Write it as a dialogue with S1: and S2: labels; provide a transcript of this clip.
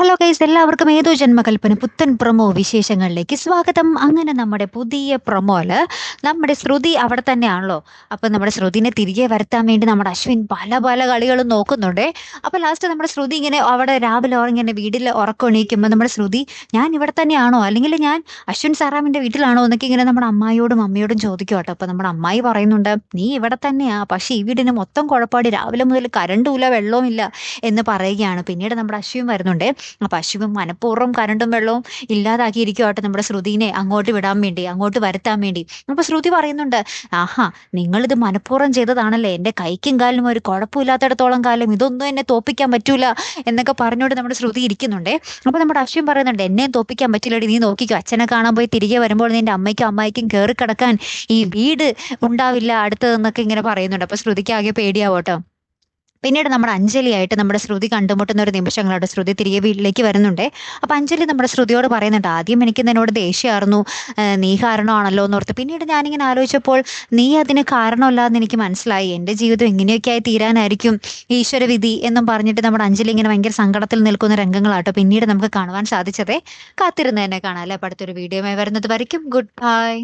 S1: Hello guys, എല്ലാവർക്കും ഏതോ ജന്മകൽപ്പന പുത്തൻ പ്രൊമോ വിശേഷങ്ങളിലേക്ക് സ്വാഗതം. അങ്ങനെ നമ്മുടെ പുതിയ പ്രൊമോയില് നമ്മുടെ ശ്രുതി അവിടെ തന്നെയാണല്ലോ. അപ്പം നമ്മുടെ ശ്രുതിനെ തിരികെ വരുത്താൻ വേണ്ടി നമ്മുടെ അശ്വിൻ പല പല കളികളും നോക്കുന്നുണ്ടേ. അപ്പം ലാസ്റ്റ് നമ്മുടെ ശ്രുതി ഇങ്ങനെ അവിടെ രാവിലെ ഇങ്ങനെ വീട്ടിൽ ഉറക്കം എണീക്കുമ്പോൾ നമ്മുടെ ശ്രുതി, ഞാൻ ഇവിടെ തന്നെയാണോ, അല്ലെങ്കിൽ ഞാൻ അശ്വിൻ സാറാമിൻ്റെ വീട്ടിലാണോ എന്നൊക്കെ ഇങ്ങനെ നമ്മുടെ അമ്മായിയോടും അമ്മയോടും ചോദിക്കും കേട്ടോ. അപ്പം നമ്മുടെ അമ്മായി പറയുന്നുണ്ട്, നീ ഇവിടെ തന്നെയാ, പക്ഷേ ഈ വീടിന് മൊത്തം കുഴപ്പമായിട്ട് രാവിലെ മുതൽ കരണ്ടുമില്ല വെള്ളവുമില്ല എന്ന് പറയുകയാണ്. പിന്നീട് നമ്മുടെ അശ്വിൻ വരുന്നുണ്ട്. അപ്പൊ അശ്വിൻ മനഃപൂർവ്വം കരണ്ടും വെള്ളവും ഇല്ലാതാക്കിയിരിക്കുവാട്ടെ നമ്മുടെ ശ്രുതിനെ അങ്ങോട്ട് വിടാൻ വേണ്ടി, അങ്ങോട്ട് വരുത്താൻ വേണ്ടി. അപ്പൊ ശ്രുതി പറയുന്നുണ്ട്, ആഹാ, നിങ്ങളിത് മനഃപൂർവ്വം ചെയ്തതാണല്ലേ, എൻ്റെ കൈക്കും കാലിനും ഒരു കുഴപ്പമില്ലാത്തിടത്തോളം കാലം ഇതൊന്നും എന്നെ തോപ്പിക്കാൻ പറ്റൂല എന്നൊക്കെ പറഞ്ഞുകൊണ്ട് നമ്മുടെ ശ്രുതി ഇരിക്കുന്നുണ്ടേ. അപ്പൊ നമ്മുടെ അശ്വിൻ പറയുന്നുണ്ട്, എന്നെയും തോപ്പിക്കാൻ പറ്റില്ലടി, നീ നോക്കിക്കോ, അച്ഛനെ കാണാൻ പോയി തിരികെ വരുമ്പോൾ നിന്റെ അമ്മയ്ക്കും അമ്മായിക്കും കയറി കിടക്കാൻ ഈ വീട് ഉണ്ടാവില്ല അടുത്തതെന്നൊക്കെ ഇങ്ങനെ പറയുന്നുണ്ട്. അപ്പൊ ശ്രുതിക്ക് ആകെ പേടിയാവോട്ടോ. പിന്നീട് നമ്മുടെ അഞ്ജലിയായിട്ട് നമ്മുടെ ശ്രുതി കണ്ടുമുട്ടുന്ന ഒരു നിമിഷങ്ങളാണ്. ശ്രുതി തിരികെ വീട്ടിലേക്ക് വരുന്നുണ്ടേ. അപ്പം അഞ്ജലി നമ്മുടെ ശ്രുതിയോട് പറയുന്നുണ്ട്, ആദ്യം എനിക്ക് നിന്നോട് ദേഷ്യമായിരുന്നു, നീ കാരണമാണല്ലോ എന്നോർത്ത്. പിന്നീട് ഞാനിങ്ങനെ ആലോചിച്ചപ്പോൾ നീ അതിന് കാരണമല്ലാന്ന് എനിക്ക് മനസ്സിലായി, എൻ്റെ ജീവിതം ഇങ്ങനെയൊക്കെ ആയി തീരാനായിരിക്കും ഈശ്വരവിധി എന്നും പറഞ്ഞിട്ട് നമ്മുടെ അഞ്ജലി ഇങ്ങനെ ഭയങ്കര സങ്കടത്തിൽ നിൽക്കുന്ന രംഗങ്ങളാട്ടോ പിന്നീട് നമുക്ക് കാണുവാൻ സാധിച്ചതേ. കാത്തിരുന്ന് തന്നെ കാണാം അല്ലേ. അടുത്തൊരു വീഡിയോയുമായി വരുന്നത് വരയ്ക്കും ഗുഡ് ബൈ.